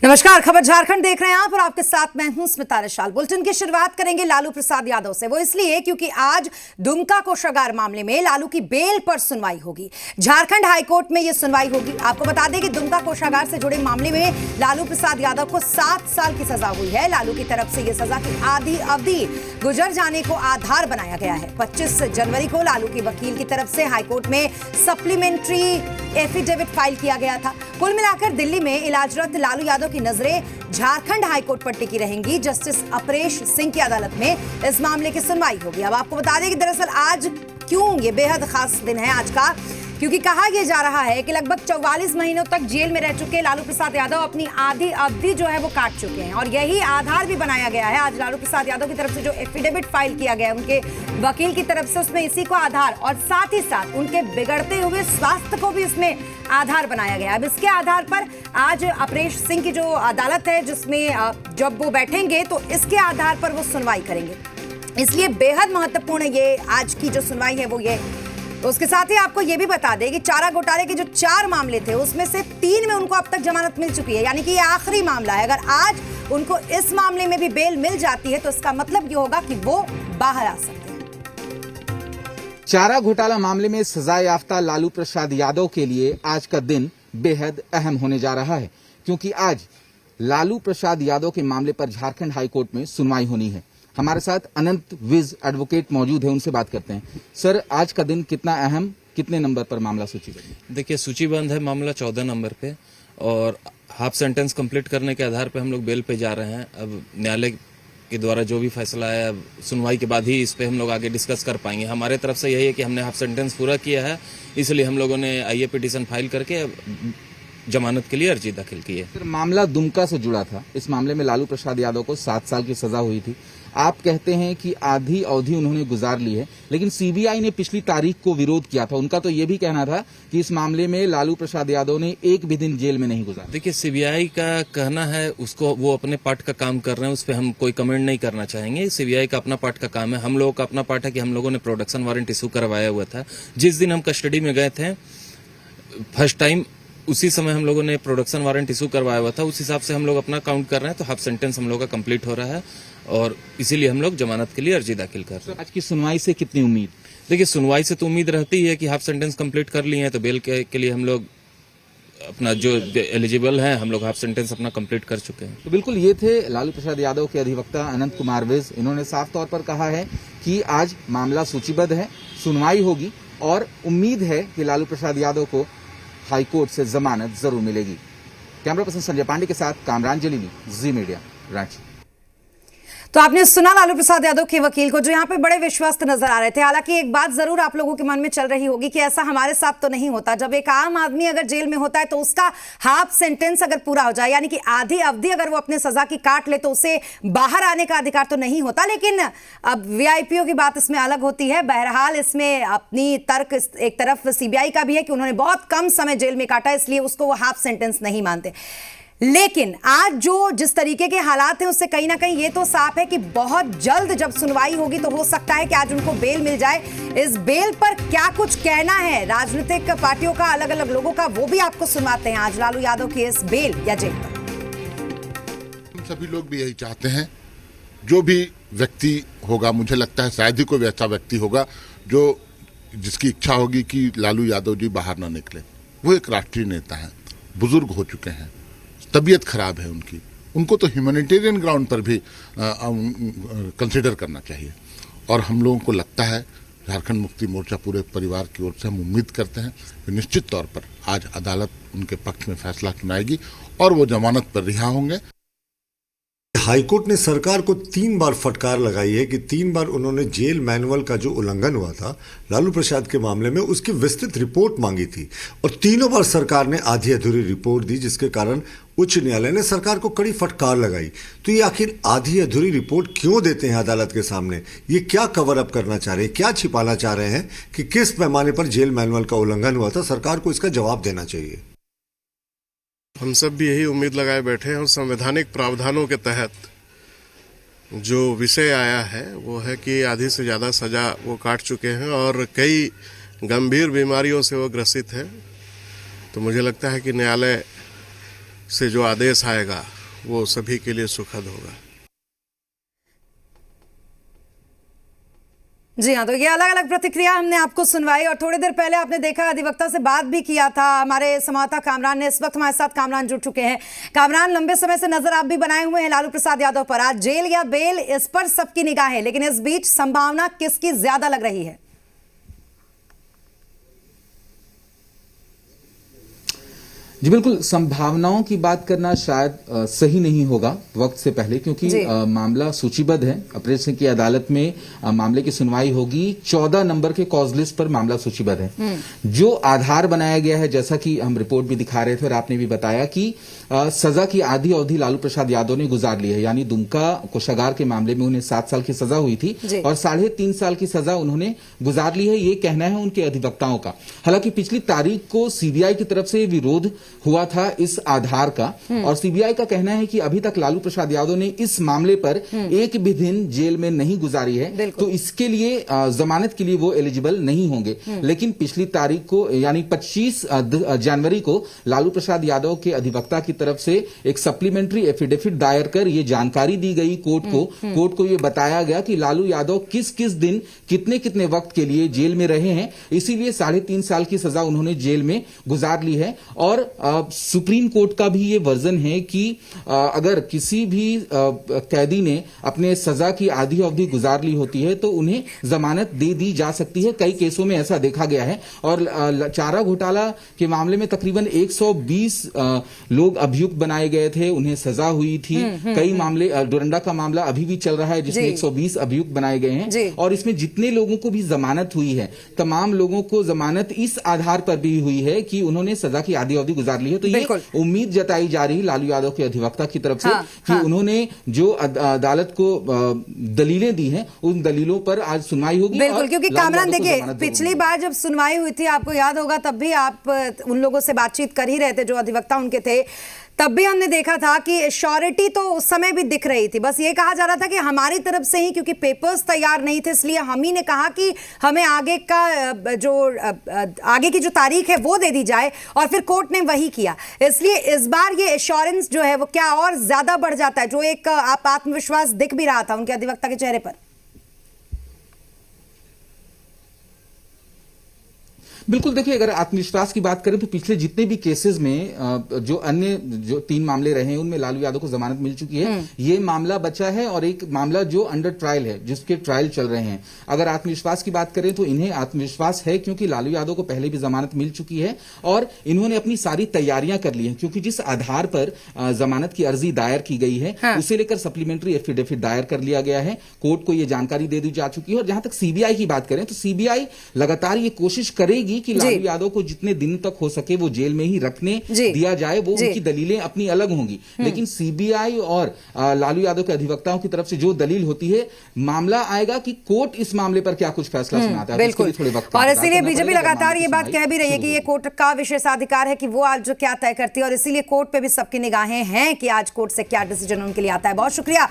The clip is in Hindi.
नमस्कार, खबर झारखंड देख रहे हैं आप और आपके साथ मैं हूं स्मिता निशाल। बुलेटिन की शुरुआत करेंगे लालू प्रसाद यादव से। वो इसलिए क्योंकि आज दुमका कोषागार मामले में लालू की बेल पर सुनवाई होगी। झारखंड हाईकोर्ट में यह सुनवाई होगी। आपको बता दें कि दुमका कोषागार से जुड़े मामले में लालू प्रसाद यादव को 7 साल की सजा हुई है। लालू की तरफ से यह सजा की आधी अवधि गुजर जाने को आधार बनाया गया है। 25 जनवरी को लालू के वकील की तरफ से हाईकोर्ट में सप्लीमेंट्री एफिडेविट फाइल किया गया था। कुल मिलाकर दिल्ली में इलाजरत लालू यादव की नजरें झारखंड हाईकोर्ट पर टिकी रहेंगी। जस्टिस अपरेश सिंह की अदालत में इस मामले की सुनवाई होगी। अब आपको बता दें कि दरअसल आज क्यों ये बेहद खास दिन है आज का, क्योंकि कहा यह जा रहा है कि लगभग 44 महीनों तक जेल में रह चुके लालू प्रसाद यादव अपनी आधी अवधि जो है वो काट चुके हैं और यही आधार भी बनाया गया है। आज लालू प्रसाद यादव की तरफ से जो एफिडेविट फाइल किया गया है उनके वकील की तरफ से, उसमें इसी को आधार और साथ ही साथ उनके बिगड़ते हुए स्वास्थ्य को भी इसमें आधार बनाया गया। अब इसके आधार पर आज अपरेश सिंह की जो अदालत है जिसमें जब वो बैठेंगे तो इसके आधार पर वो सुनवाई करेंगे। इसलिए बेहद महत्वपूर्ण ये आज की जो सुनवाई है वो ये। तो उसके साथ ही आपको यह भी बता दें कि चारा घोटाले के जो 4 मामले थे उसमें से 3 में उनको अब तक जमानत मिल चुकी है, यानी कि ये आखिरी मामला है। अगर आज उनको इस मामले में भी बेल मिल जाती है तो इसका मतलब ये होगा कि वो बाहर आ सकते हैं। चारा घोटाला मामले में सजा याफ्ता लालू प्रसाद यादव के लिए आज का दिन बेहद अहम होने जा रहा है, क्योंकि आज लालू प्रसाद यादव के मामले पर झारखंड हाईकोर्ट में सुनवाई होनी है। हमारे साथ अनंत विज एडवोकेट मौजूद है, उनसे बात करते हैं। सर, आज का दिन कितना अहम, कितने नंबर पर मामला सूचीबद्ध है? देखिए, सूचीबद्ध है मामला 14 नंबर पे और हाफ सेंटेंस कंप्लीट करने के आधार पे हम लोग बेल पे जा रहे हैं। अब न्यायालय के द्वारा जो भी फैसला है, अब सुनवाई के बाद ही इस पे हम लोग आगे डिस्कस कर पाएंगे। हमारे तरफ से यही है कि हमने हाफ सेंटेंस पूरा किया है, इसलिए हम लोगों ने आईए पिटीशन फाइल करके जमानत के लिए अर्जी दाखिल की है। सर, मामला दुमका से जुड़ा था। इस मामले में लालू प्रसाद यादव को 7 साल की सजा हुई थी। आप कहते हैं कि आधी अवधि उन्होंने गुजार ली है, लेकिन सीबीआई ने पिछली तारीख को विरोध किया था। उनका तो ये भी कहना था कि इस मामले में लालू प्रसाद यादव ने एक भी दिन जेल में नहीं गुजारा। देखिए, सीबीआई का कहना है, उसको वो अपने पार्ट का काम कर रहे हैं, उस पर हम कोई कमेंट नहीं करना चाहेंगे। सीबीआई का अपना पार्ट का काम है। हम लोगों का अपना पार्ट है कि हम लोगों ने प्रोडक्शन वारंट इशू करवाया हुआ था। जिस दिन हम कस्टडी में गए थे फर्स्ट टाइम, उसी समय हम लोगों ने प्रोडक्शन वारंट इशू करवाया हुआ था। उस हिसाब से हम लोग अपना काउंट कर रहे हैं, तो हाफ सेंटेंस हम लोग का कंप्लीट हो रहा है और इसीलिए हम लोग जमानत के लिए अर्जी दाखिल कर रहे हैं। आज की सुनवाई से कितनी उम्मीद? देखिए, सुनवाई से तो उम्मीद रहती है कि हाफ सेंटेंस कंप्लीट कर लिए हैं तो बेल के लिए हम लोग अपना जो एलिजिबल है, हम लोग हाफ सेंटेंस अपना कंप्लीट कर चुके हैं। तो बिल्कुल, ये थे लालू प्रसाद यादव के अधिवक्ता अनंत कुमार विज। इन्होंने साफ तौर पर कहा है कि आज मामला सूचीबद्ध है, सुनवाई होगी और उम्मीद है कि लालू प्रसाद यादव को हाईकोर्ट से जमानत जरूर मिलेगी। कैमरा पर्सन संजय पांडे के साथ कामरान जलीली, जी मीडिया, रांची। तो आपने सुना लालू प्रसाद यादव के वकील को, जो यहाँ पे बड़े विश्वस्त नजर आ रहे थे। हालांकि एक बात जरूर आप लोगों के मन में चल रही होगी कि ऐसा हमारे साथ तो नहीं होता। जब एक आम आदमी अगर जेल में होता है तो उसका हाफ सेंटेंस अगर पूरा हो जाए, यानी कि आधी अवधि अगर वो अपने सजा की काट ले, तो उसे बाहर आने का अधिकार तो नहीं होता। लेकिन अब वीआईपीओ की बात इसमें अलग होती है। बहरहाल इसमें अपनी तर्क एक तरफ सीबीआई का भी है कि उन्होंने बहुत कम समय जेल में काटा, इसलिए उसको वो हाफ सेंटेंस नहीं मानते। लेकिन आज जो जिस तरीके के हालात हैं उससे कहीं ना कहीं ये तो साफ है कि बहुत जल्द जब सुनवाई होगी तो हो सकता है कि आज उनको बेल मिल जाए। इस बेल पर क्या कुछ कहना है राजनीतिक पार्टियों का, अलग अलग लोगों का, वो भी आपको सुनवाते हैं आज लालू यादव की इस बेल या जेल पर। हम सभी लोग भी यही चाहते हैं, जो भी व्यक्ति होगा, मुझे लगता है शायद ही कोई ऐसा व्यक्ति होगा जो जिसकी इच्छा होगी कि लालू यादव जी बाहर ना निकले। वो एक राष्ट्रीय नेता है, बुजुर्ग हो चुके हैं, तबीयत खराब है उनकी, उनको तो ह्यूमैनिटेरियन ग्राउंड पर भी कंसिडर करना चाहिए। और हम लोगों को लगता है, झारखंड मुक्ति मोर्चा पूरे परिवार की ओर से हम उम्मीद करते हैं कि निश्चित तौर पर आज अदालत उनके पक्ष में फैसला सुनाएगी और वो जमानत पर रिहा होंगे। हाईकोर्ट ने सरकार को 3 बार फटकार लगाई है कि 3 बार उन्होंने जेल मैनुअल का जो उल्लंघन हुआ था लालू प्रसाद के मामले में, उसकी विस्तृत रिपोर्ट मांगी थी और तीनों बार सरकार ने आधी अधूरी रिपोर्ट दी, जिसके कारण उच्च न्यायालय ने सरकार को कड़ी फटकार लगाई। तो ये आखिर आधी अधूरी रिपोर्ट क्यों देते हैं अदालत के सामने? ये क्या कवर अप करना चाह रहे हैं, क्या छिपाना चाह रहे हैं कि किस पैमाने पर जेल मैनुअल का उल्लंघन हुआ था? सरकार को इसका जवाब देना चाहिए। हम सब भी यही उम्मीद लगाए बैठे हैं और संवैधानिक प्रावधानों के तहत जो विषय आया है वो है कि आधी से ज़्यादा सजा वो काट चुके हैं और कई गंभीर बीमारियों से वो ग्रसित है। तो मुझे लगता है कि न्यायालय से जो आदेश आएगा वो सभी के लिए सुखद होगा। जी हाँ, तो ये अलग अलग प्रतिक्रिया हमने आपको सुनवाई और थोड़ी देर पहले आपने देखा अधिवक्ता से बात भी किया था हमारे संवाददाता कामरान ने। इस वक्त हमारे साथ कामरान जुड़ चुके हैं। कामरान, लंबे समय से नजर आप भी बनाए हुए हैं लालू प्रसाद यादव पर। आज जेल या बेल, इस पर सबकी निगाह है, लेकिन इस बीच संभावना किसकी ज्यादा लग रही है? जी बिल्कुल, संभावनाओं की बात करना शायद सही नहीं होगा वक्त से पहले, क्योंकि मामला सूचीबद्ध है। अपरेल सिंह की अदालत में मामले की सुनवाई होगी। 14 नंबर के कॉज लिस्ट पर मामला सूचीबद्ध है। जो आधार बनाया गया है, जैसा कि हम रिपोर्ट भी दिखा रहे थे और आपने भी बताया कि सजा की आधी अवधि लालू प्रसाद यादव ने गुजार ली है। यानी दुमका कोषागार के मामले में उन्हें 7 साल की सजा हुई थी और 3.5 साल की सजा उन्होंने गुजार ली है, ये कहना है उनके अधिवक्ताओं का। हालांकि पिछली तारीख को सीबीआई की तरफ से विरोध हुआ था इस आधार का और सीबीआई का कहना है कि अभी तक लालू प्रसाद यादव ने इस मामले पर एक भी दिन जेल में नहीं गुजारी है, तो इसके लिए जमानत के लिए वो एलिजिबल नहीं होंगे। लेकिन पिछली तारीख को यानी 25 जनवरी को लालू प्रसाद यादव के अधिवक्ता की तरफ से एक सप्लीमेंट्री एफिडेविट दायर कर ये जानकारी दी गई कोर्ट को ये बताया गया कि लालू यादव किस किस दिन कितने कितने वक्त के लिए जेल में रहे हैं, इसीलिए 3.5 साल की सजा उन्होंने जेल में गुजार ली है। और सुप्रीम कोर्ट का भी ये वर्जन है कि अगर किसी भी कैदी ने अपने सजा की आधी अवधि गुजार ली होती है तो उन्हें जमानत दे दी जा सकती है। कई केसों में ऐसा देखा गया है और चारा घोटाला के मामले में तकरीबन 120 लोग अभियुक्त बनाए गए थे, उन्हें सजा हुई थी। कई मामले, डोरंडा का मामला अभी भी चल रहा है जिसमें 120 अभियुक्त बनाए गए हैं और इसमें जितने लोगों को भी जमानत हुई है, तमाम लोगों को जमानत इस आधार पर भी हुई है कि उन्होंने सजा की आधी अवधि गुजार ली है। तो ये उम्मीद जताई जा रही लालू यादव के अधिवक्ता की तरफ से कि उन्होंने जो अदालत को दलीलें दी हैं उन दलीलों पर आज सुनवाई होगी। बिल्कुल, क्योंकि कामरान देखिए, पिछली बार जब सुनवाई हुई थी, आपको याद होगा, तब भी आप उन लोगों से बातचीत कर ही रहे थे जो अधिवक्ता उनके थे। तब भी हमने देखा था कि श्योरिटी तो उस समय भी दिख रही थी, बस ये कहा जा रहा था कि हमारी तरफ से ही, क्योंकि पेपर्स तैयार नहीं थे, इसलिए हम ही ने कहा कि हमें आगे की जो तारीख है वो दे दी जाए और फिर कोर्ट ने वही किया। इसलिए इस बार ये एश्योरेंस जो है वो क्या और ज्यादा बढ़ जाता है, जो एक आत्मविश्वास दिख भी रहा था उनके अधिवक्ता के चेहरे पर। बिल्कुल, देखिए, अगर आत्मविश्वास की बात करें तो पिछले जितने भी केसेस में जो अन्य 3 मामले रहे हैं उनमें लालू यादव को जमानत मिल चुकी है। ये मामला बचा है और एक मामला जो अंडर ट्रायल है, जिसके ट्रायल चल रहे हैं। अगर आत्मविश्वास की बात करें तो इन्हें आत्मविश्वास है क्योंकि लालू यादव को पहले भी जमानत मिल चुकी है और इन्होंने अपनी सारी तैयारियां कर ली हैं, क्योंकि जिस आधार पर जमानत की अर्जी दायर की गई है उसे लेकर सप्लीमेंट्री एफिडेविट दायर कर लिया गया है। कोर्ट को यह जानकारी दे दी जा चुकी है और जहां तक सीबीआई की बात करें तो सीबीआई लगातार ये कोशिश करेगी कि लालू यादव को जितने दिन तक हो सके वो जेल में ही रखने दिया जाए। वो उनकी दलीलें अपनी अलग होंगी, लेकिन सीबीआई और लालू यादव के अधिवक्ताओं की तरफ से जो दलील होती है, मामला आएगा कि कोर्ट इस मामले पर क्या कुछ फैसला सुनाता है। बिल्कुल, थोड़े वक्त और इसीलिए बीजेपी लगातार ये बात कह भी रही है कि ये कोर्ट का विशेषाधिकार है कि वो आज जो क्या तय करती है और इसीलिए कोर्ट पे भी सबकी निगाहें हैं कि आज कोर्ट से क्या डिसीजन उनके लिए आता है। बहुत शुक्रिया।